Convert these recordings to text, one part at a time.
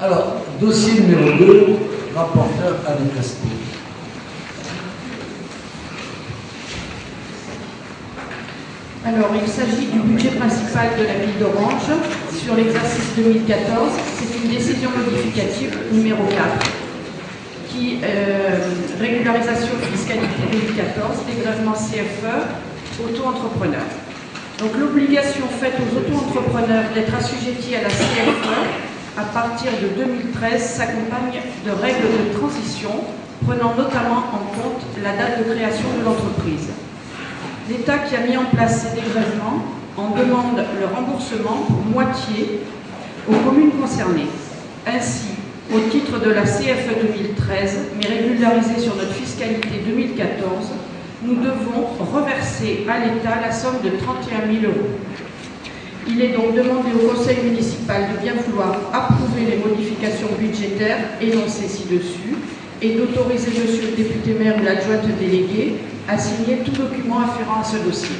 Alors, dossier numéro 2, rapporteur Anne Castel. Alors, il s'agit du budget principal de la ville d'Orange sur l'exercice 2014. C'est une décision modificative numéro 4 qui régularisation fiscalité 2014, dégrèvement CFE, auto-entrepreneurs. Donc l'obligation faite aux auto-entrepreneurs d'être assujettis à la CFE à partir de 2013 s'accompagne de règles de transition prenant notamment en compte la date de création de l'entreprise. L'État qui a mis en place ces dégrèvements en demande le remboursement pour moitié aux communes concernées. Ainsi, au titre de la CFE 2013, mais régularisée sur notre fiscalité 2014, nous devons reverser à l'État la somme de 31 000 €. Il est donc demandé au Conseil municipal de bien vouloir approuver les modifications budgétaires énoncées ci-dessus et d'autoriser Monsieur le député maire ou l'adjointe déléguée à signer tout document afférent à ce dossier.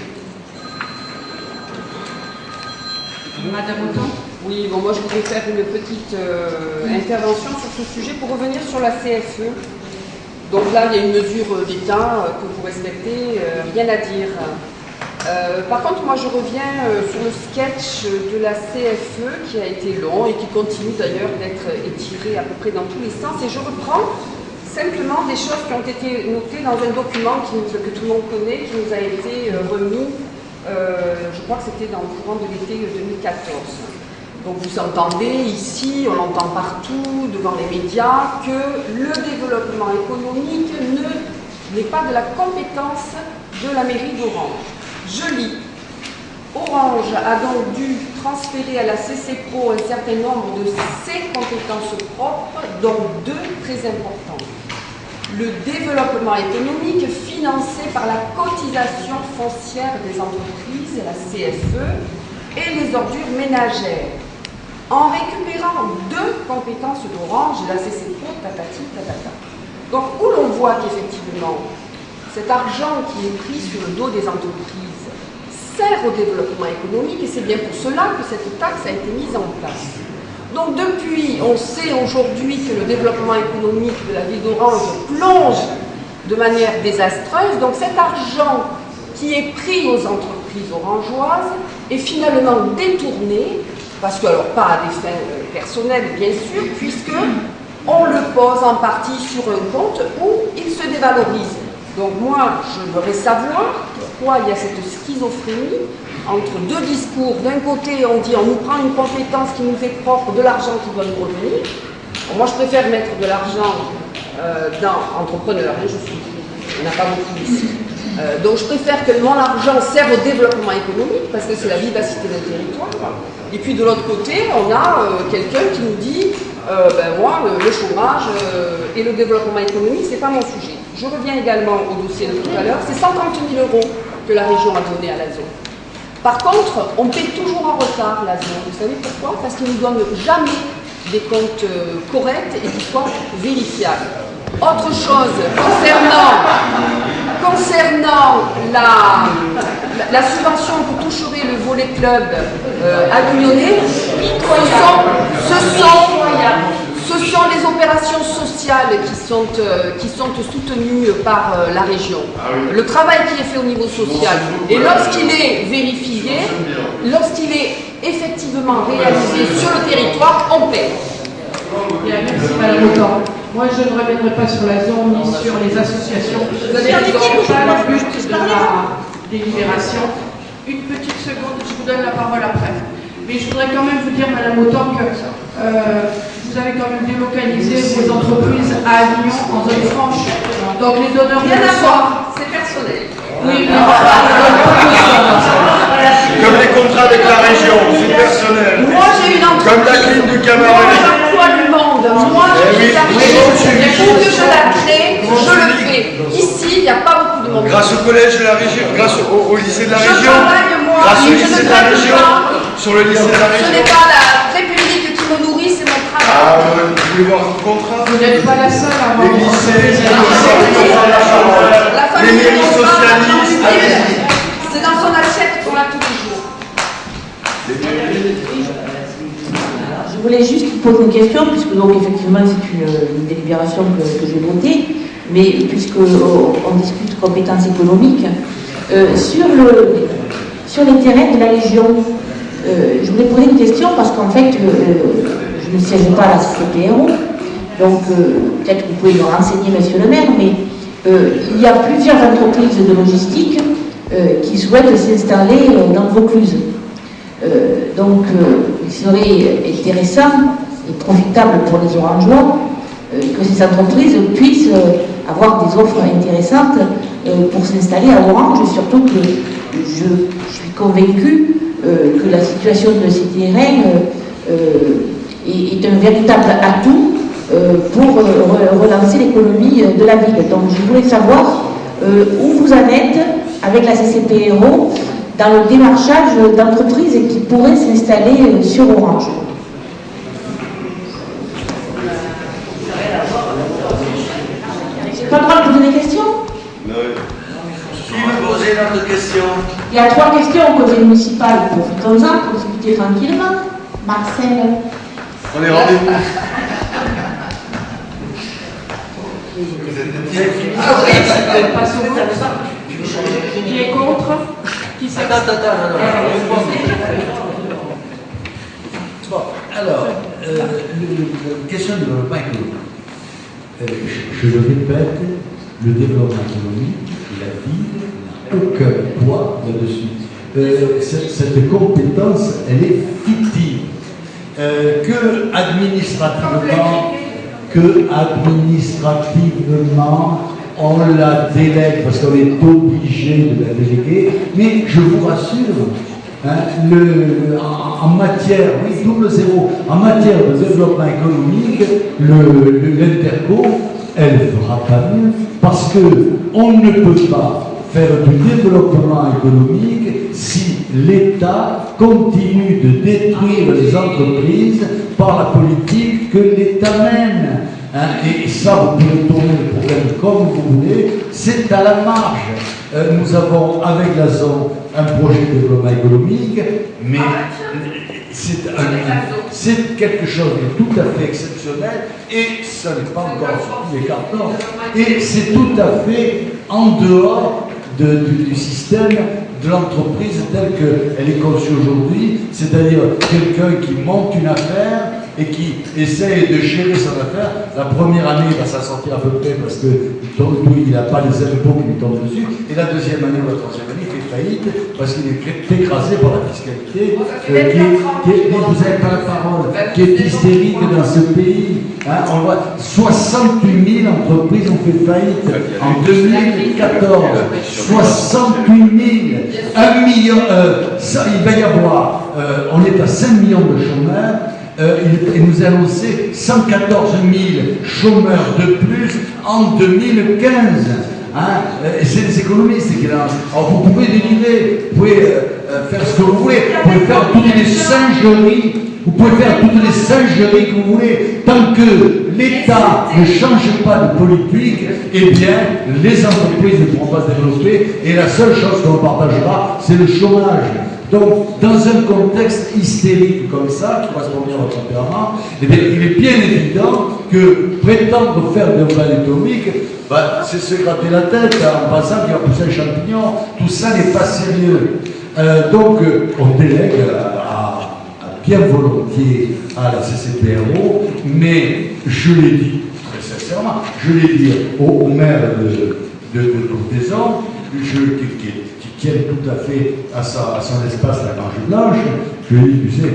Madame Autant ? Oui, bon, moi je voudrais faire une petite intervention sur ce sujet pour revenir sur la CFE. Donc là, il y a une mesure d'État que vous respectez, rien à dire. Par contre, moi je reviens sur le sketch de la CFE qui a été long et qui continue d'ailleurs d'être étiré à peu près dans tous les sens. Et je reprends simplement des choses qui ont été notées dans un document que tout le monde connaît, qui nous a été remis, je crois que c'était dans le courant de l'été 2014. Donc vous entendez ici, on l'entend partout, devant les médias, que le développement économique n'est pas de la compétence de la mairie d'Orange. Je lis. Orange a donc dû transférer à la CCPRO un certain nombre de ses compétences propres, dont deux très importantes. Le développement économique financé par la cotisation foncière des entreprises, la CFE, et les ordures ménagères, en récupérant deux compétences d'Orange, la CCPRO, tatati, tatata. Donc, où l'on voit qu'effectivement, cet argent qui est pris sur le dos des entreprises sert au développement économique, et c'est bien pour cela que cette taxe a été mise en place. Donc, depuis, on sait aujourd'hui que le développement économique de la ville d'Orange plonge de manière désastreuse. Donc, cet argent qui est pris aux entreprises orangeoises est finalement détourné, parce que, alors, pas à des fins personnelles, bien sûr, puisque on le pose en partie sur un compte où il se dévalorise. Donc moi, je voudrais savoir pourquoi il y a cette schizophrénie entre deux discours. D'un côté, on dit on nous prend une compétence qui nous est propre, de l'argent qui doit nous revenir. Moi, je préfère mettre de l'argent dans entrepreneur. Il n'y en a pas beaucoup ici. Donc je préfère que mon argent serve au développement économique, parce que c'est la vivacité d'un territoire. Et puis de l'autre côté, on a quelqu'un qui nous dit moi, le chômage et le développement économique, c'est pas mon sujet. Je reviens également au dossier de tout à l'heure, c'est 130 000 € que la région a donné à la zone. Par contre, on paie toujours en retard la zone. Vous savez pourquoi? Parce qu'ils ne donnent jamais des comptes corrects et qui soient vérifiables. Autre chose, concernant la subvention que toucherait le volley club à l'Unionnais, ce sont les opérations sociales qui sont soutenues par la région. Le travail qui est fait au niveau social. Et lorsqu'il est vérifié, lorsqu'il est effectivement réalisé sur le territoire, on paie. Merci Madame Autant. Moi, je ne reviendrai pas sur la zone ni sur les associations. Vous avez pas raison. le but de la délibération. Une petite seconde, je vous donne la parole après. Mais je voudrais quand même vous dire, Madame Autant, que vous avez quand même délocalisé vos entreprises à Avignon en zone franche. Donc les donneurs de leçons. C'est personnel. Oui, mais Comme les contrats avec la région, c'est personnel. Moi, j'ai une entreprise. Comme la clim du Camargue. Moi, j'emploie du monde. Moi, je suis arrivée. Pour que je la crée, je le fais. Ici, il n'y a pas beaucoup de monde. Grâce au collège de la région, grâce au lycée de la Je région, travaille, moi, grâce au et je lycée ne de la traite région, pas. sur le lycée de la Ce région. n'est pas la République qui me nourrit, c'est mon travail. Ah, vous voulez voir votre contrat? vous n'êtes pas la seule à avoir Les lycées, La famille les mairies de mon père, socialistes, allez-y. c'est dans son assiette qu'on a tous les jours. Je voulais juste poser une question, puisque donc effectivement c'est une délibération que j'ai votée, mais puisqu'on discute compétences économiques, sur les terrains de la Légion, je voulais poser une question parce qu'en fait, je ne siège pas à la CCPRO, donc peut-être que vous pouvez me renseigner, monsieur le maire, mais il y a plusieurs entreprises de logistique qui souhaitent s'installer dans le Vaucluse. Donc, il serait intéressant et profitable pour les Orangeois que ces entreprises puissent avoir des offres intéressantes pour s'installer à Orange, surtout que je suis convaincue que la situation de ces terrains est un véritable atout pour relancer l'économie de la ville. Donc, je voulais savoir où vous en êtes avec la CCPRO dans le démarchage d'entreprises qui pourraient s'installer sur Orange. J'ai pas le droit de poser des questions? Non. Qui veut poser d'autres questions? Il y a 3 questions au conseil municipal. Profitons-en pour discuter tranquillement. Marcel. On est rendez-vous. Passe au vote. Qui est contre? Qui s'abstient? Bon, alors, la question du développement économique. Je le répète, le développement économique, la ville n'a aucun poids là-dessus. Cette compétence, elle est fictive. Que administrativement, on la délègue parce qu'on est obligé de la déléguer, mais je vous rassure, en matière, oui, double zéro, en matière de développement économique, l'Interco, elle fera pas mieux, parce qu'on ne peut pas faire du développement économique si l'État continue de détruire les entreprises par la politique que l'État mène. Et ça, vous pouvez tourner le problème comme vous voulez, c'est à la marge. Nous avons, avec la zone, un projet de développement économique, mais c'est quelque chose de tout à fait exceptionnel, et ça n'est pas encore sorti des cartons, et c'est tout à fait en dehors du système de l'entreprise telle qu'elle est conçue aujourd'hui, c'est-à-dire quelqu'un qui monte une affaire et qui essaye de gérer son affaire. La première année, il va s'en sortir à peu près parce qu'il n'a pas les impôts qui lui tombent dessus, et la deuxième année ou la troisième année, il fait faillite parce qu'il est écrasé par la fiscalité vous n'avez pas la parole, qui est hystérique dans ce pays. On voit 68 000 entreprises ont fait faillite en 2014. 68 000. 1 million, il va y avoir, on est à 5 millions de chômeurs, il nous a annoncé 114 000 chômeurs de plus en 2015. C'est les économistes qui l'ont. Alors vous pouvez délirer, vous pouvez faire ce que vous voulez, vous pouvez faire toutes les singeries, que vous voulez, tant que l'État ne change pas de politique, eh bien les entreprises ne pourront pas se développer, et la seule chose qu'on partagera, c'est le chômage. Donc, dans un contexte hystérique comme ça, qui correspond bien à votre tempérament, eh bien, il est bien évident que prétendre faire de développement économique, c'est se gratter la tête en pensant qu'il va pousser un champignon. Tout ça n'est pas sérieux. Donc, on délègue bien volontiers à la CCPRO, mais je l'ai dit très sincèrement, au maire de Courthézon, qui tiennent tout à fait à son espace la Grange Blanche, je lui ai dit, tu sais,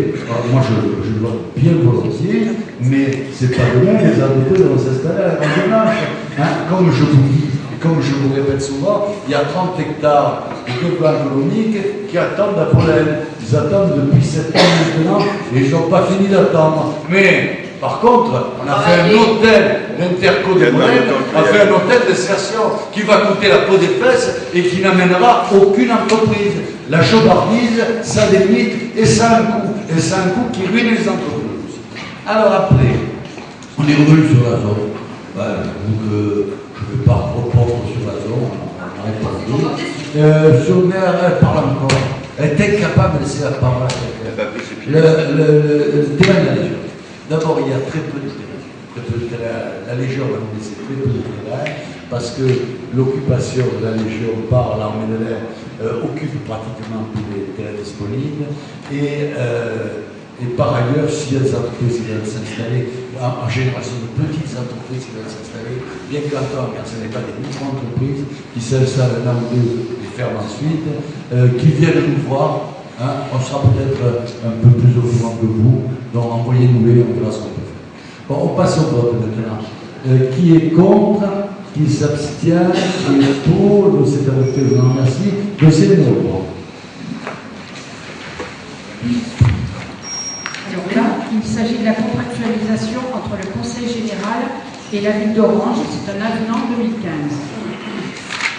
moi je le vois bien volontiers, mais c'est pas demain, les entreprises vont s'installer à la Grange Blanche. Comme je vous dis, et comme je vous répète souvent, il y a 30 hectares de développement économique qui attendent la pollen. Ils attendent depuis 7 ans maintenant, et ils n'ont pas fini d'attendre. Mais, par contre, on a fait un hôtel, l'Interco de Molène a fait un hôtel d'insertion qui va coûter la peau des fesses et qui n'amènera aucune entreprise. La chauffardise, ça limite et ça a un coût. Et ça a un coût qui ruine les entreprises. Alors après, on est revenu sur la zone. Donc, je ne vais pas reprendre sur la zone, on n'arrête pas de sur le maire, elle parle encore. Elle est incapable de laisser la parole à quelqu'un. Le témoin de la Légion. D'abord, il y a très peu de terrain. La Légion va nous laisser très peu de terrain parce que l'occupation de la Légion par l'armée de l'air occupe pratiquement tous les terrains disponibles. Et par ailleurs, s'il y a des entreprises qui veulent s'installer, en général, ce sont de petites entreprises qui veulent s'installer, bien qu'entendre, car ce n'est pas des micro-entreprises qui s'installent là ou deux et ferment ensuite, qui viennent nous voir. Hein, on sera peut-être un peu plus au courant que vous, donc envoyez-nous-les, on verra ce qu'on peut faire. Bon, on passe au vote maintenant. Qui est contre? Qui s'abstient? Qui est pour? C'est adopté, je vous remercie. Dossier numéro 3. Alors là, il s'agit de la contractualisation entre le Conseil général et la ville d'Orange. C'est un avenant 2015.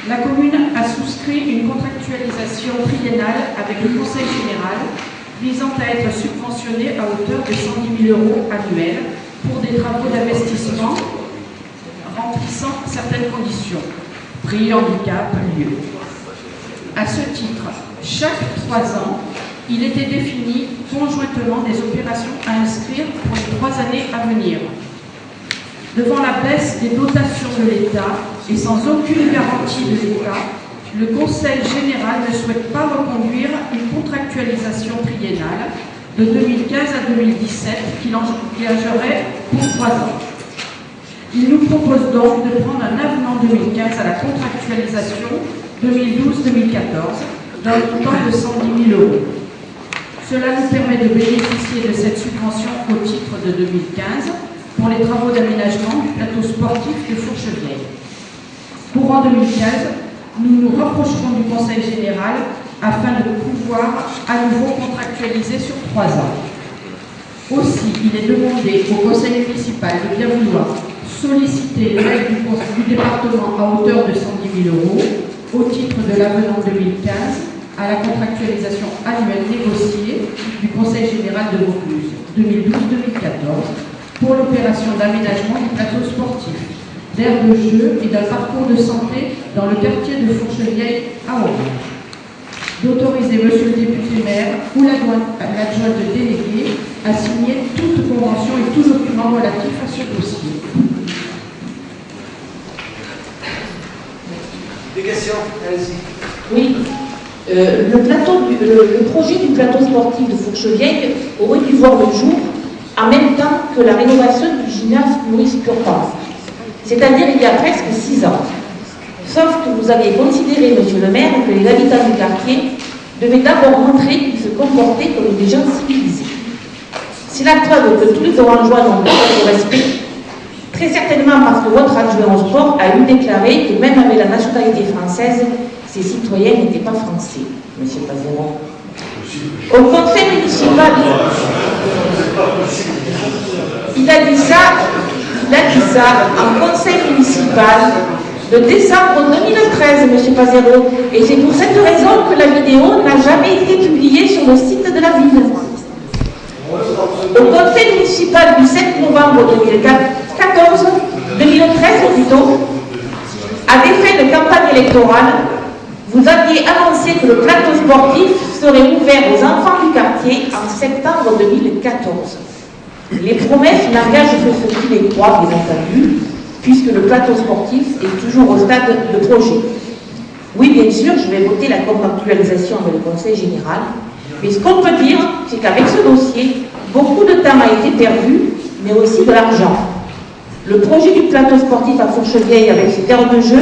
La commune a souscrit une contractualisation triennale avec le Conseil général visant à être subventionnée à hauteur de 110 000 € annuels pour des travaux d'investissement remplissant certaines conditions, prix, handicap, lieu. À ce titre, chaque 3 ans, il était défini conjointement des opérations à inscrire pour les 3 années à venir. Devant la baisse des dotations de l'État et sans aucune garantie de l'État, le Conseil général ne souhaite pas reconduire une contractualisation triennale de 2015 à 2017 qui engagerait pour 3 ans. Il nous propose donc de prendre un avenant 2015 à la contractualisation 2012-2014 d'un montant de 110 000 €. Cela nous permet de bénéficier de cette subvention au titre de 2015 pour les travaux d'aménagement du plateau sportif de Fourchevieille. Courant 2015, nous nous rapprocherons du Conseil général afin de pouvoir à nouveau contractualiser sur 3 ans. Aussi, il est demandé au Conseil municipal de bien vouloir solliciter l'aide du département à hauteur de 110 000 € au titre de l'avenant 2015 à la contractualisation annuelle négociée du Conseil général de Vaucluse 2012-2014 pour l'opération d'aménagement du plateau sportif, d'aires de jeu et d'un parcours de santé dans le quartier de Fourchevieille à Orange. D'autoriser monsieur le député maire ou l'adjoint de délégué à signer toute convention et tout document relatif à ce dossier. Des questions? Allez-y. Oui. Le projet du plateau sportif de Fourchevieille aurait dû voir le jour en même temps que la rénovation du gymnase Maurice Purpan, c'est-à-dire il y a presque 6 ans. Sauf que vous avez considéré, monsieur le maire, que les habitants du quartier devaient d'abord montrer qu'ils se comportaient comme des gens civilisés. C'est la preuve que tous les Orangeois n'ont pas de respect, très certainement parce que votre adjoint au sport a eu déclaré que même avec la nationalité française, ces citoyens n'étaient pas français, monsieur Pazero. Au conseil municipal, il a dit ça en conseil municipal de décembre 2013, monsieur Pazero. Et c'est pour cette raison que la vidéo n'a jamais été publiée sur le site de la ville. Au conseil municipal du 7 novembre 2013 plutôt, à des fins de campagne électorale, vous aviez annoncé que le plateau sportif serait ouvert aux enfants du quartier en septembre 2014. Les promesses n'engagent que ceux qui les croient, bien entendu, puisque le plateau sportif est toujours au stade de projet. Oui, bien sûr, je vais voter la contractualisation avec le Conseil général, mais ce qu'on peut dire, c'est qu'avec ce dossier, beaucoup de temps a été perdu, mais aussi de l'argent. Le projet du plateau sportif à Fourchevieille, avec ses terres de jeu,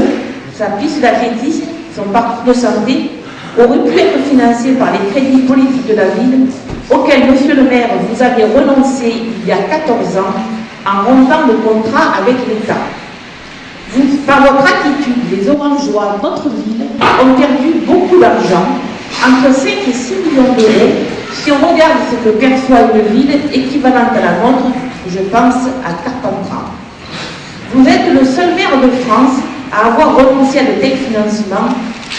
sa piste d'athlétisme, son parcours de santé, aurait pu être financé par les crédits politiques de la ville, auxquels, monsieur le maire, vous avez renoncé il y a 14 ans en rompant le contrat avec l'État. Par votre attitude, les Orangeois, notre ville, ont perdu beaucoup d'argent, entre 5 et 6 millions d'euros, si on regarde ce que perçoit une ville équivalente à la nôtre, je pense à Carpentras. Vous êtes le seul maire de France à avoir renoncé à de tels financements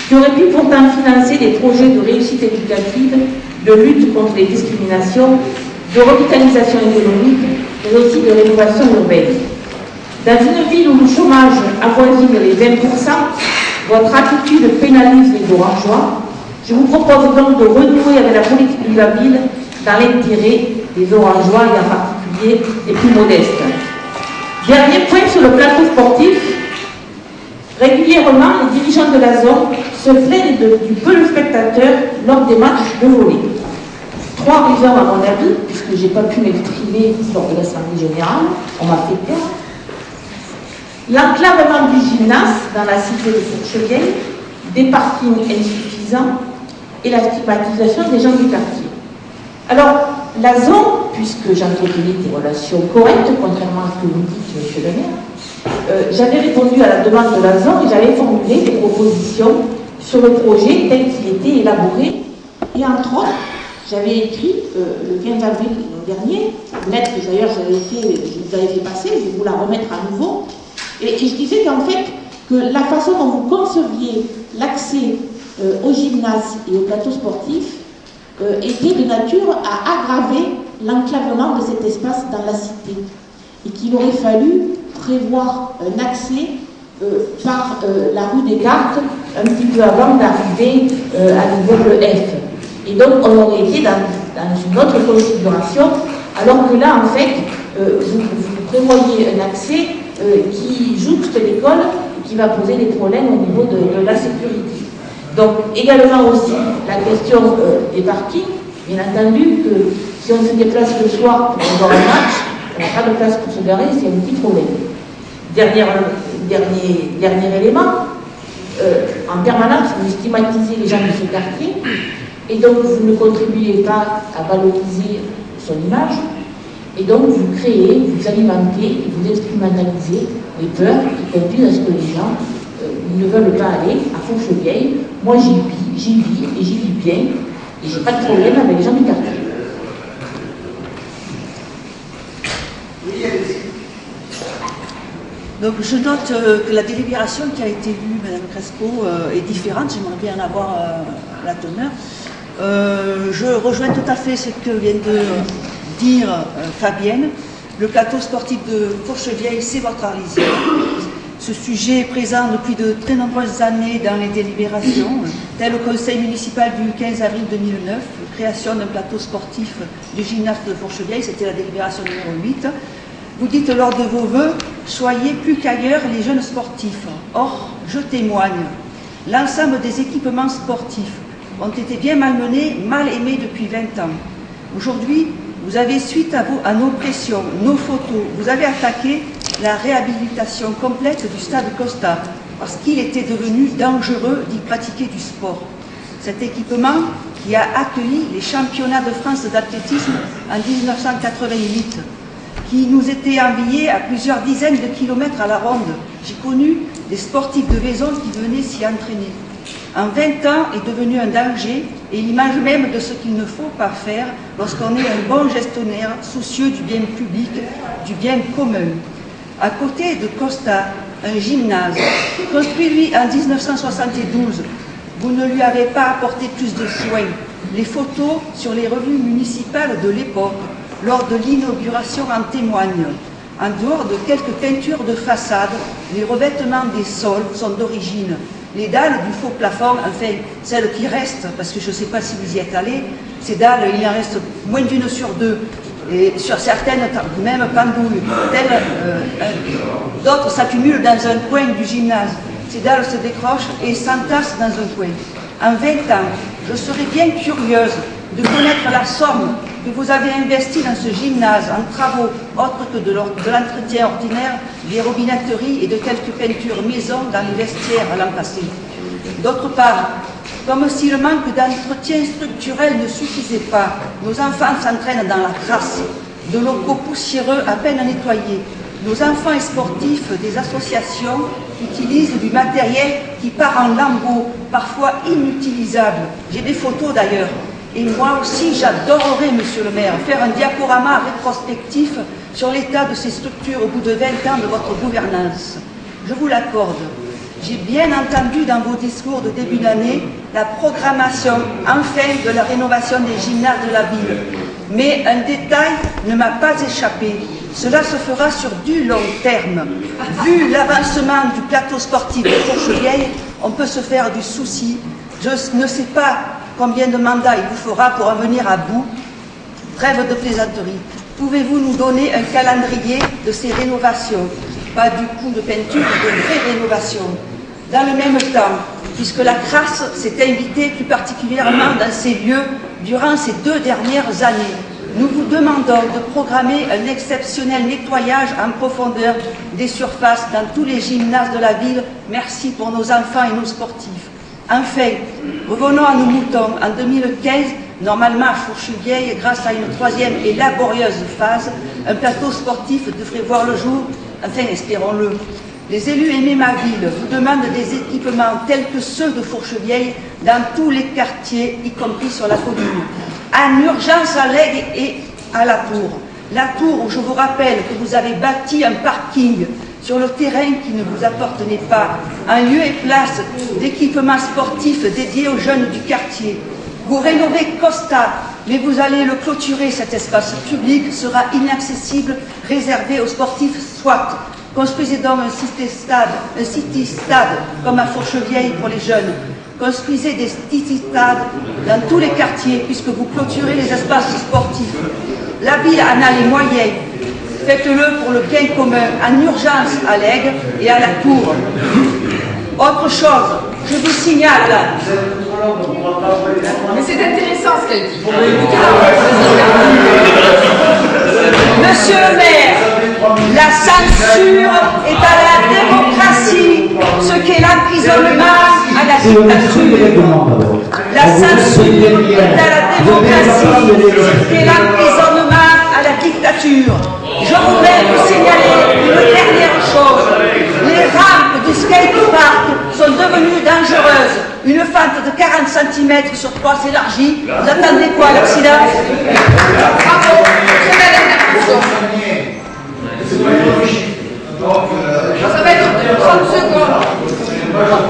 qui auraient pu pourtant financer des projets de réussite éducative, de lutte contre les discriminations, de revitalisation économique, mais aussi de rénovation urbaine. Dans une ville où le chômage avoisine les 20%, votre attitude pénalise les Orangeois. Je vous propose donc de renouer avec la politique de la ville dans l'intérêt des Orangeois et en particulier qui est des plus modestes. Dernier point sur le plateau sportif. Régulièrement, les dirigeants de la zone se plaignent du peu de spectateurs lors des matchs de volley. 3 raisons à mon avis, puisque je n'ai pas pu m'exprimer lors de l'Assemblée générale, on m'a fait peur. L'enclavement du gymnase dans la cité de Fourchevieille, des parkings insuffisants et la stigmatisation des gens du quartier. Alors, la zone, puisque j'entretenais des relations correctes, contrairement à ce que vous dites, monsieur le maire, j'avais répondu à la demande de la zone et j'avais formulé des propositions sur le projet tel qu'il était élaboré. Et entre autres, j'avais écrit le 15 avril dernier, une lettre que d'ailleurs je vous avais fait passer, je vais vous la remettre à nouveau, et je disais qu'en fait, que la façon dont vous conceviez l'accès au gymnase et au plateau sportif était de nature à aggraver l'enclavement de cet espace dans la cité, et qu'il aurait fallu prévoir un accès par la rue des Cartes un petit peu avant d'arriver à l'immeuble F. Et donc on aurait été dans une autre configuration, alors que là en fait vous prévoyez un accès qui jouxte l'école et qui va poser des problèmes au niveau de la sécurité. Donc également aussi la question des parkings, bien entendu que si on se déplace le soir pour voir un match, on n'a pas de place pour se garer, c'est un petit problème. Dernier élément, en permanence vous stigmatisez les gens de ce quartier et donc vous ne contribuez pas à valoriser son image et donc vous créez, vous alimentez, vous instrumentalisez les peurs qui conduisent à ce que les gens ne veulent pas aller à Fourchevieille. Moi j'y vis et j'y vis bien et j'ai pas de problème avec les gens du quartier. Donc je note que la délibération qui a été lue, Madame Crespo, est différente. J'aimerais bien avoir la teneur. Je rejoins tout à fait ce que vient de dire Fabienne. Le plateau sportif de Fourchevieille, c'est votre Arlésienne. Ce sujet est présent depuis de très nombreuses années dans les délibérations, tel au conseil municipal du 15 avril 2009, création d'un plateau sportif du gymnase de Fourchevieille, c'était la délibération numéro 8. Vous dites lors de vos vœux, soyez plus qu'ailleurs les jeunes sportifs. Or, je témoigne, l'ensemble des équipements sportifs ont été bien malmenés, mal aimés depuis 20 ans. Aujourd'hui, vous avez, suite à nos pressions, nos photos, vous avez attaqué la réhabilitation complète du stade Costa, parce qu'il était devenu dangereux d'y pratiquer du sport. Cet équipement qui a accueilli les championnats de France d'athlétisme en 1988, qui nous était envié à plusieurs dizaines de kilomètres à la ronde. J'ai connu des sportifs de Vaison qui venaient s'y entraîner. En 20 ans est devenu un danger et l'image même de ce qu'il ne faut pas faire lorsqu'on est un bon gestionnaire soucieux du bien public, du bien commun. À côté de Costa, un gymnase, construit en 1972, vous ne lui avez pas apporté plus de soins. Les photos sur les revues municipales de l'époque, lors de l'inauguration, en témoignent. En dehors de quelques peintures de façade, les revêtements des sols sont d'origine. Les dalles du faux plafond, enfin celles qui restent, parce que je ne sais pas si vous y êtes allés, ces dalles, il en reste moins d'une sur deux. Et sur certaines, même pendouilles. D'autres s'accumulent dans un coin du gymnase. Ces dalles se décrochent et s'entassent dans un coin. En 20 ans, je serais bien curieuse de connaître la somme que vous avez investie dans ce gymnase en travaux autres que de l'entretien ordinaire, des robinetteries et de quelques peintures maison dans les vestiaires à l'an passé. D'autre part, comme si le manque d'entretien structurel ne suffisait pas, nos enfants s'entraînent dans la crasse, de locaux poussiéreux à peine nettoyés. Nos enfants et sportifs des associations utilisent du matériel qui part en lambeaux, parfois inutilisable. J'ai des photos d'ailleurs. Et moi aussi, j'adorerais, monsieur le maire, faire un diaporama rétrospectif sur l'état de ces structures au bout de 20 ans de votre gouvernance. Je vous l'accorde. J'ai bien entendu dans vos discours de début d'année la programmation, enfin, de la rénovation des gymnases de la ville. Mais un détail ne m'a pas échappé. Cela se fera sur du long terme. Vu l'avancement du plateau sportif de Fourchevieille, on peut se faire du souci. Je ne sais pas combien de mandats il vous fera pour en venir à bout. Trêve de plaisanterie. Pouvez-vous nous donner un calendrier de ces rénovations? Pas du coup de peinture, de vraies rénovations. Dans le même temps, puisque la crasse s'est invitée plus particulièrement dans ces lieux durant ces 2 dernières années, nous vous demandons de programmer un exceptionnel nettoyage en profondeur des surfaces dans tous les gymnases de la ville. Merci pour nos enfants et nos sportifs. Enfin, revenons à nos moutons. En 2015, normalement à Fourchevieille, grâce à une 3e et laborieuse phase, un plateau sportif devrait voir le jour, enfin espérons-le. Les élus aimés ma ville vous demandent des équipements tels que ceux de Fourchevieille dans tous les quartiers, y compris sur la commune. En urgence à l'Aigle et à la Tour. La Tour où je vous rappelle que vous avez bâti un parking sur le terrain qui ne vous appartenait pas, un lieu et place d'équipements sportifs dédiés aux jeunes du quartier. Vous rénovez Costa, mais vous allez le clôturer, cet espace public sera inaccessible, réservé aux sportifs soit. Construisez donc un city-stade comme à Fourchevieille pour les jeunes. Construisez des city-stades dans tous les quartiers puisque vous clôturez les espaces sportifs. La ville en a les moyens. Faites-le pour le bien commun, en urgence à l'Aigle et à la Tour. Autre chose, je vous signale. Mais c'est intéressant ce qu'elle dit. Monsieur le maire, la censure est à la démocratie, ce qu'est l'emprisonnement à la dictature. La censure est à la démocratie, ce qu'est l'emprisonnement à la dictature. Je voudrais vous signaler une dernière chose. Les rampes du skatepark sont devenues dangereuses. Une fente de 40 cm sur 3 s'élargit. Vous attendez quoi, l'accident? Bravo, très belle intervention. Ça va être 30 secondes.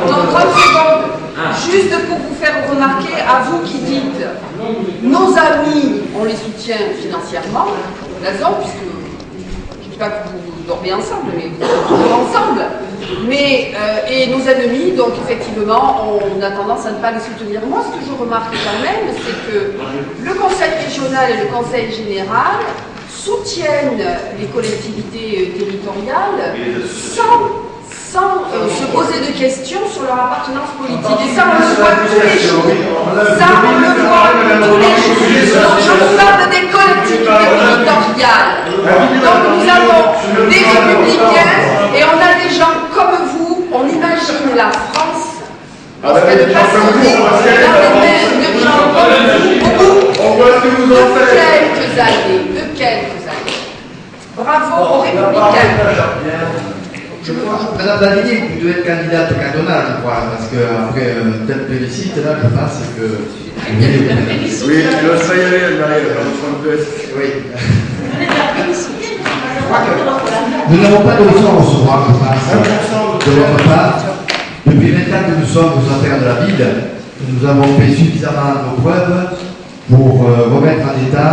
Dans 30 secondes, juste pour vous faire remarquer, à vous qui dites, nos amis, on les soutient financièrement, raison, puisque je ne dis pas que vous dormez ensemble, mais vous êtes toujours ensemble. Mais, et nos ennemis, donc effectivement, on a tendance à ne pas les soutenir. Moi, ce que je remarque quand même, c'est que le Conseil régional et le Conseil général soutiennent les collectivités territoriales sans se poser de questions sur leur appartenance politique. Et ça, on le voit tous les jours. Ça, on le voit tous les jours. Donc, je vous parle des collectivités territoriales. Donc, nous avons des républicains et on a des gens comme vous. On imagine la France lorsqu'elle passe dans les mains de gens comme vous de quelques années. Bravo aux républicains. Madame Davigny, vous devez être candidate cantonale, je crois, parce qu'après un tel plébiscite, là, je pense que... Oui, tu laisseras y aller, Marie-Hélène, Oui. Je crois que nous n'avons pas de leçon à recevoir, je pense, de votre part. Depuis 20 ans que nous sommes aux affaires de la ville, nous avons fait suffisamment nos preuves pour remettre en état.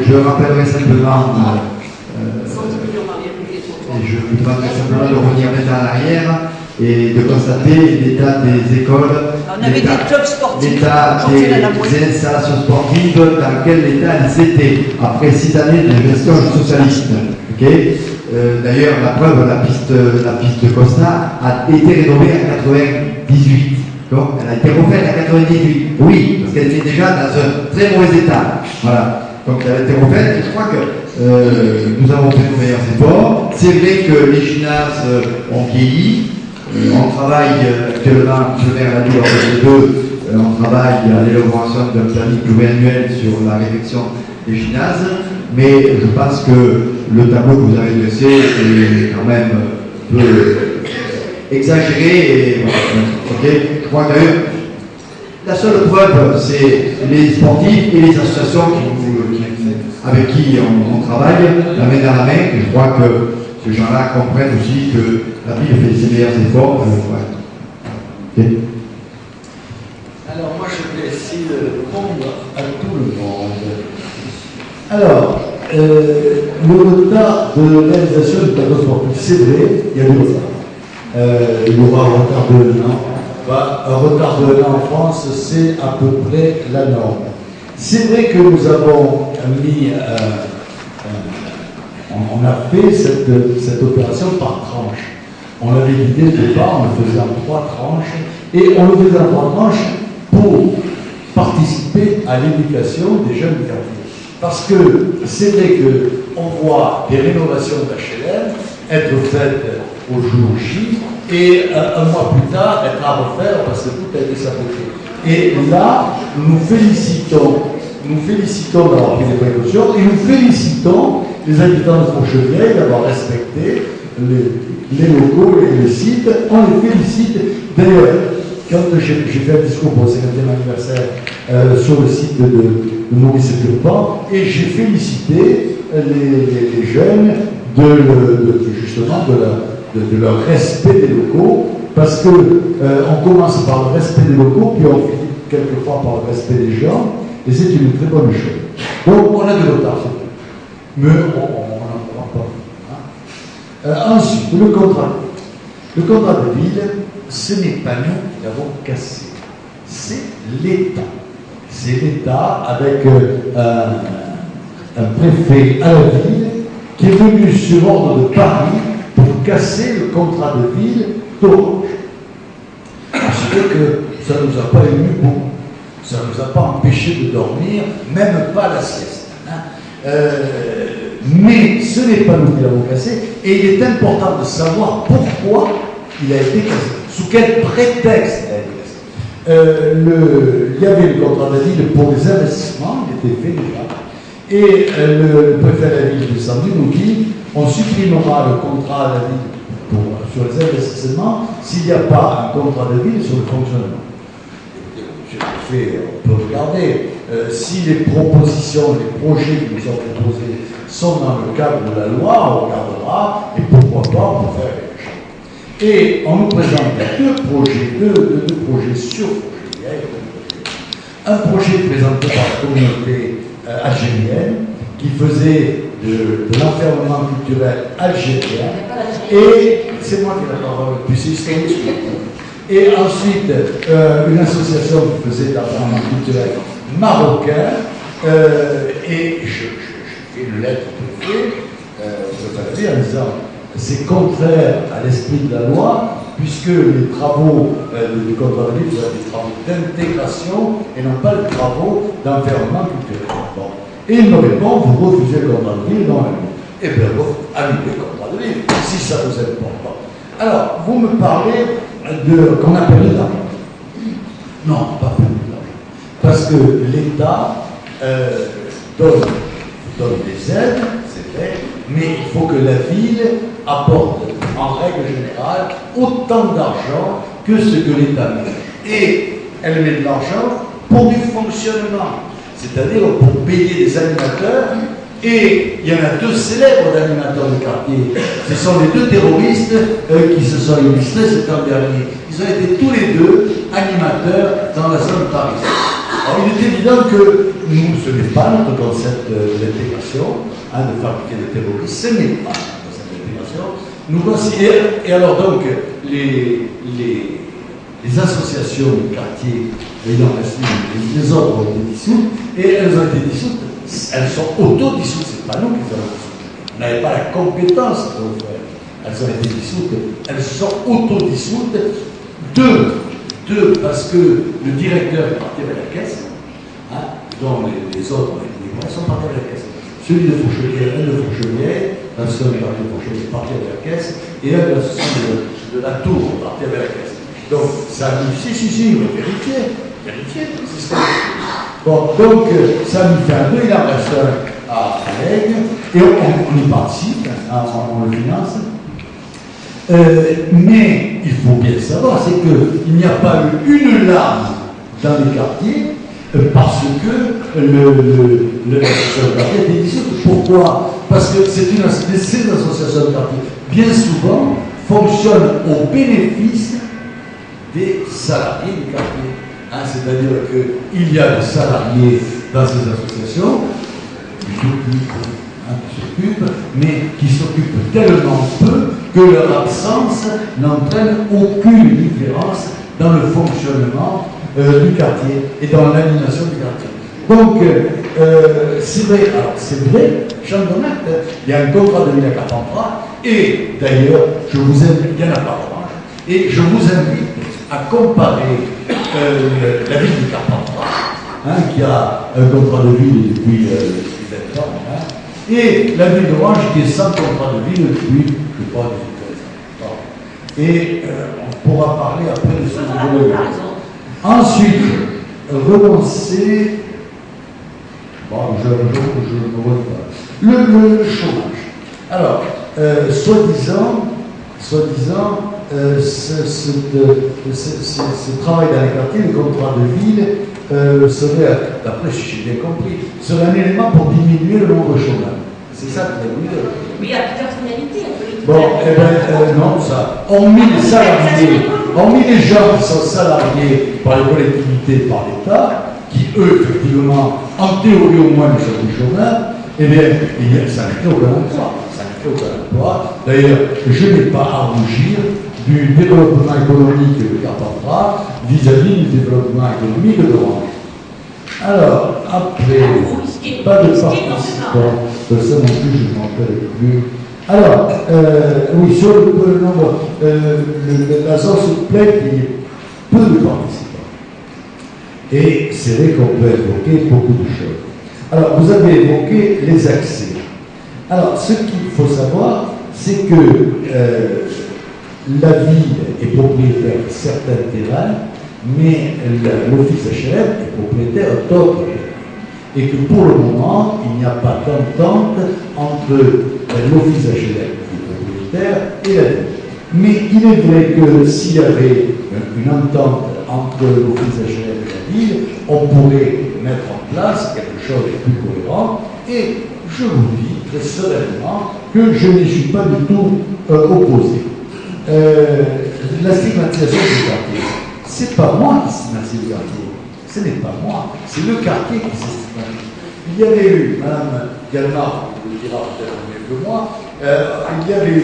Je rappellerai simplement... Et je vous demanderai simplement de revenir maintenant en arrière et de constater l'état des écoles, l'état des installations sportives, dans quel état elles étaient après 6 années de gestion socialiste. Okay. D'ailleurs, la preuve, la piste de Costa a été rénovée en 98. Donc, elle a été refaite en 98. Oui, parce qu'elle était déjà dans un très mauvais état. Voilà. Donc elle a été refaite et je crois que nous avons fait nos meilleurs efforts. C'est vrai que les gymnases ont vieilli. On travaille actuellement, je vais à la ville des deux, on travaille à l'élaboration d'un planning pluriannuel sur la réflexion des gymnases. Mais je pense que le tableau que vous avez dressé est quand même un peu exagéré. Et, okay. Je crois que la seule preuve, c'est les sportifs et les associations avec qui on travaille, la main dans la main. Et je crois que ces gens-là comprennent aussi que la ville fait ses meilleurs efforts. Okay. Alors moi je vais essayer de répondre à tout le monde. Alors, le retard de la réalisation du tableau sportif, c'est vrai, il y a du retard. Il y aura un retard de 1 an. Un retard de 1 an en France, c'est à peu près la norme. C'est vrai que nous avons mis On a fait cette opération par tranche. On l'avait dit dès le départ, on le faisait en 3 tranches, et on le faisait en 3 tranches pour participer à l'éducation des jeunes du quartier. Parce que c'est vrai qu'on voit des rénovations d'HLM être faites au jour J, et un mois plus tard, être à refaire parce que tout a été saboté. Et là, nous félicitons d'avoir pris des précautions, et nous félicitons les habitants de Fourchevieille d'avoir respecté les locaux et les sites. On les félicite. D'ailleurs, quand j'ai fait un discours pour le 50e anniversaire sur le site de Maurice Turpan, et j'ai félicité les jeunes justement de leur respect des locaux, parce que on commence par le respect des locaux, puis on finit quelquefois par le respect des gens, et c'est une très bonne chose. Donc on a de retard, mais on n'en prend pas. Ensuite, le contrat. Le contrat de ville, ce n'est pas nous qui l'avons cassé, c'est l'État. C'est l'État avec un préfet à la ville qui est venu sur ordre de Paris pour casser le contrat de ville d'Orange. C'est vrai que ça ne nous a pas ému beaucoup. Ça ne nous a pas empêché de dormir, même pas la sieste. Mais ce n'est pas nous qui l'avons cassé, et il est important de savoir pourquoi il a été cassé, sous quel prétexte il a été cassé. Il y avait le contrat de ville pour les investissements, il était fait déjà, et le préfet de la ville de Saint-Denis nous dit on supprimera le contrat de la ville sur les investissements s'il n'y a pas un contrat de ville sur le fonctionnement. On peut regarder si les propositions, les projets qui nous sont proposés sont dans le cadre de la loi, on regardera, et pourquoi pas on peut faire quelque chose. Et on nous présente deux projets sur Fourchevieille. Un projet présenté par la communauté algérienne qui faisait de l'enfermement culturel algérien, et c'est moi qui ai la parole, puis c'est historique. Et ensuite, une association qui faisait l'enfermement culturel marocain, et je fais une lettre au préfet en disant c'est contraire à l'esprit de la loi, puisque les travaux du contrat de ville doivent être des travaux d'intégration et non pas des travaux d'enfermement culturel. Bon. Et il me répond, vous refusez le contrat de ville, non, et bien vous annulez le contrat de ville, si ça vous importe pas. Alors, vous me parlez qu'on appelle l'État. Non, pas l'État. Parce que l'État donne des aides, c'est vrai, mais il faut que la ville apporte, en règle générale, autant d'argent que ce que l'État met. Et elle met de l'argent pour du fonctionnement, c'est-à-dire pour payer des animateurs. Et il y en a deux célèbres d'animateurs de quartier. Ce sont les deux terroristes qui se sont illustrés cet an dernier. Ils ont été tous les deux animateurs dans la zone parisienne. Alors il est évident que nous, ce n'est pas notre concept d'intégration, de fabriquer des terroristes, ce n'est pas notre concept d'intégration. Nous considérons, et alors donc, les associations de quartier ayant reçu les ordres ont été dissoutes, et elles ont été dissoutes. Elles sont auto-dissoutes, c'est pas nous qui les avons dissoutes. On n'avait pas la compétence de le faire. Elles ont été dissoutes, elles sont auto-dissoutes. Deux, parce que le directeur est parti avec la caisse, dont les autres ont été libérés, sont partis avec la caisse. Celui de Fourchevieille, l'association de Fourchevieille est parti avec la caisse, et l'association de la Tour est parti avec la caisse. Donc, ça nous dit, si, mais vérifiez, c'est ce que bon, donc, ça nous fait un deux, il en reste un à Règle, et on y participe, on le finance. Mais il faut bien savoir, c'est qu'il n'y a pas eu une larme dans les quartiers parce que l'association de quartier a été dissoute. Pourquoi? Parce que ces associations de quartier, bien souvent, fonctionnent au bénéfice des salariés du quartier. C'est-à-dire qu'il y a des salariés dans ces associations qui s'occupent, mais qui s'occupent tellement peu que leur absence n'entraîne aucune différence dans le fonctionnement du quartier et dans l'animation du quartier. Donc, c'est vrai, j'en donne acte, il y a un contrat de ville à Carpentras, et d'ailleurs, je vous invite, il y en a pas loin, et je vous invite à comparer la ville de Carpentras, qui a un contrat de ville depuis 20 ans, et la ville d'Orange qui est sans contrat de ville depuis, je crois, 13 ans. Et on pourra parler après de ce niveau. Ensuite, renoncer. Bon, je ne vois pas. Le chômage. Alors, soi-disant, ce travail dans les quartiers, le contrat de ville, serait, d'après si j'ai bien compris, serait un élément pour diminuer le nombre de chômeurs. C'est ça que vous voulez dire. Oui, il y a plusieurs finalités. Bon, eh bien, non, ça. Hormis les salariés, hormis les gens qui sont salariés par les collectivités, par l'État, qui eux, effectivement, en théorie au moins, ne sont des chômeurs, eh bien, ça ne crée aucun emploi. Ça ne crée aucun emploi. D'ailleurs, je n'ai pas à rougir du développement économique de Carpentras vis-à-vis du développement économique de l'Orange. Alors, après, pas de participants, ça non plus, je ne m'en rappelle plus. Alors, oui, sur le nombre, la source plaît qu'il y ait peu de participants. Et c'est vrai qu'on peut évoquer beaucoup de choses. Alors, vous avez évoqué les accès. Alors, ce qu'il faut savoir, c'est que la ville est propriétaire de certains terrains, mais l'office HLM est propriétaire d'autres terrains. Et que pour le moment, il n'y a pas d'entente entre l'office HLM qui est propriétaire et la ville. Mais il est vrai que s'il y avait une entente entre l'office HLM et la ville, on pourrait mettre en place quelque chose de plus cohérent. Et je vous dis très sereinement que je n'y suis pas du tout opposé. La stigmatisation du quartier, c'est pas moi qui stigmatise le quartier. Ce n'est pas moi, c'est le quartier qui s'est stigmatisé. Il y avait eu, Mme Galmar, vous le dira peut-être mieux que moi, il y a eu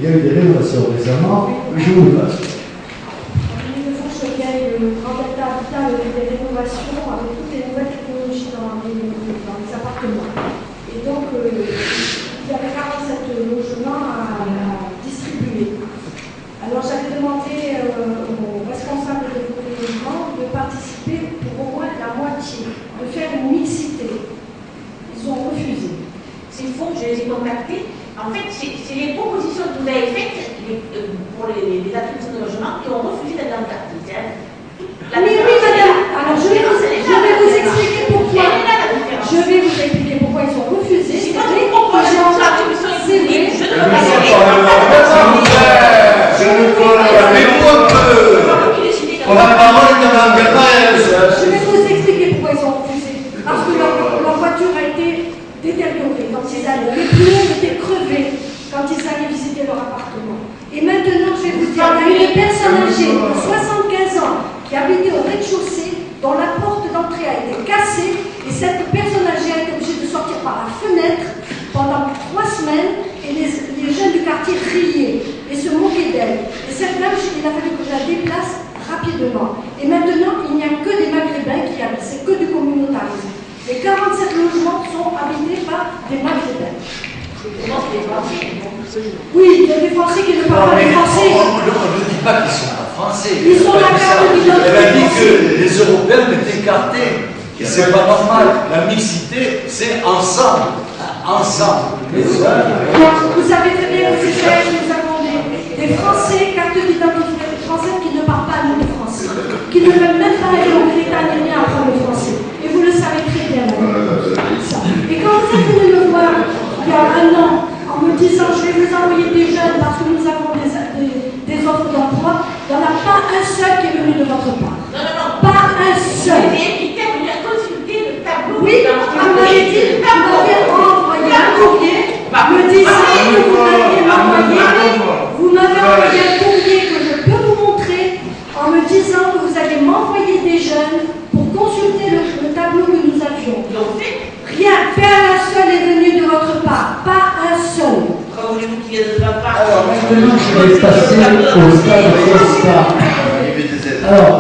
des rénovations récemment, je vous le passe. Le fonds Choquet, le Grand Delta Habitat, des rénovations avec toutes les nouvelles technologies dans les appartements. Et donc, il y avait 47 logements à distribuer. Alors, j'avais demandé aux responsables de gouvernement de participer pour au moins la moitié, de faire une mixité. Ils ont refusé. C'est le fond, je les ai contactés. En fait, c'est les propositions que vous avez faites pour les attributions de logement qui ont refusé d'être dans le quartier. Oui, madame. Alors, je vais vous expliquer pourquoi. Je vais vous expliquer pourquoi ils ont refusé. C'est pas une proposition d'attribution économique. Je ne veux Je vais vous expliquer pourquoi ils ont refusé. Parce que leur voiture a été détériorée quand ils allaient. Les pneus étaient crevés quand ils allaient visiter leur appartement. Et maintenant, je vais vous dire, il y a une personne âgée de 75 ans qui habitait au rez-de-chaussée, dont la porte d'entrée a été cassée, et cette personne âgée a été obligée de sortir par la fenêtre pendant 3 semaines, et les jeunes du quartier riaient et se moquaient d'elle. Et cette dame, il a fallu que je la déplace rapidement. Et maintenant, il n'y a que des Maghrébins qui habitent, c'est que du communautarisme. Les 47 logements sont habités par des Maghrébins. Oui, il y a des Français qui ne parlent pas les Français. On ne dit pas qu'ils sont pas français. Ils sont la carte d'identité. Elle a dit que les Européens étaient écartés. C'est pas normal. La mixité, c'est ensemble. Ensemble. Vous savez très bien que c'est ça, nous avons des Français, carte d'identité française qui ne parlent pas le français, qui ne veulent même pas aller au Britannique à apprendre le français. Et vous le savez très bien. Et quand vous êtes venu me voir il y a 1 an, en me disant je vais vous envoyer des jeunes parce que nous avons des offres d'emploi, il n'y en a pas un seul qui est venu de votre part. Pas un seul. Oui, vous m'avez dit, vous m'avez envoyé un courrier me disant que vous m'avez envoyé un courrier que je peux vous montrer en me disant que vous allez m'envoyer des jeunes pour consulter le tableau que nous avions. Rien, pas un seul est venu de votre part, pas un seul. Alors maintenant, je vais passer au stade Costa. Alors,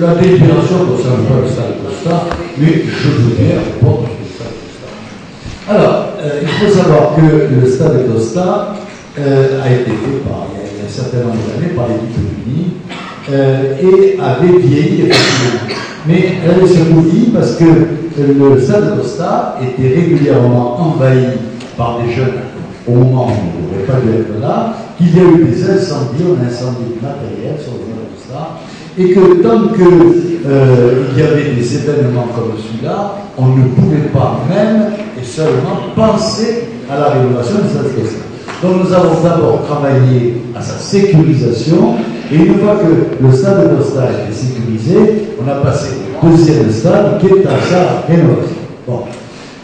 la délibération concerne pas le stade Costa. mais je veux bien répondre à tout ça. Alors, il faut savoir que le stade Costa a été fait il y a un certain nombre d'années par l'équipe unie et avait vieilli effectivement. Mais elle se bouillit parce que le stade Costa était régulièrement envahi par des jeunes au moment où on n'aurait pas dû être là, qu'il y a eu des incendies, on a incendié matériel sur le stade Costa, et que tant qu'il y avait des événements comme celui-là, on ne pouvait pas même et seulement penser à la rénovation du stade Costa. Donc nous avons d'abord travaillé à sa sécurisation, et une fois que le stade Costa a été sécurisé, on a passé au deuxième stade qui est à sa rénovation. Bon.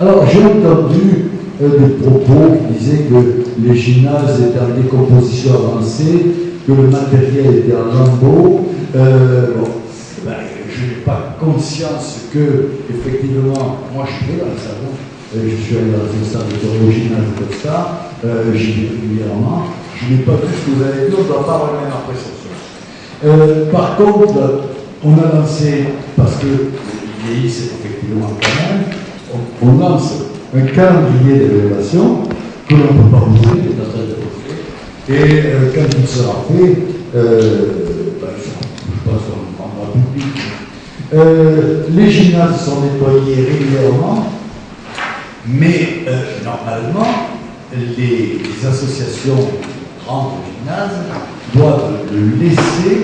Alors j'ai entendu des propos qui disaient que les gymnases étaient en décomposition avancée, que le matériel était en lambeaux. Je n'ai pas conscience que, effectivement, moi je vais dans le salon, je suis allé dans un stade au gymnase de Costa, j'y vais régulièrement, je n'ai pas tout ce que vous avez dit, on ne doit pas avoir la même appréciation. Par contre, on a lancé, parce que les vieillissent effectivement quand même, on lance un calendrier d'évaluation que l'on ne peut pas ouvrir, qui est en train de refaire. Et quand il sera fait, je pense qu'on le prendra public. Les gymnases sont nettoyés régulièrement, mais normalement, les associations grandes gymnases doivent le laisser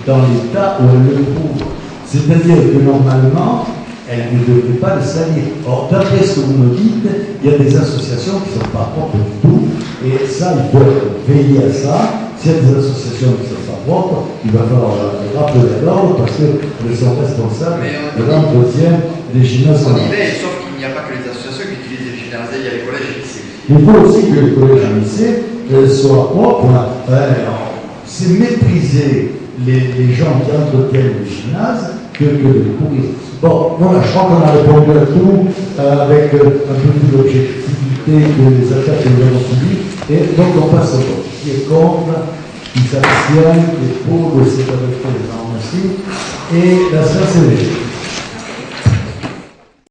dans l'état où elles le trouvent. C'est-à-dire que normalement, elles ne devraient pas le salir. Or, d'après ce que vous me dites, il y a des associations qui ne sont pas propres du tout, et ça, il faut veiller à ça. S'il y a des associations qui ne sont pas propres, il va falloir rappeler à l'ordre parce qu'elles sont responsables de l'entretien des gymnases. On y veille, sauf qu'il n'y a pas que les associations qui utilisent les gymnases, il y a les collèges et les lycées. Il faut aussi que les collèges et les lycées soient propres. C'est mépriser les gens qui entretiennent les gymnases que de courir. Bon, voilà, je crois qu'on a répondu à tout avec un peu plus d'objectivité que les attaques que nous avons subies. Et donc on passe au vote. Qui est contre, qui s'abstient, qui est pour, c'est adopté, les merci. Et la séance est légère.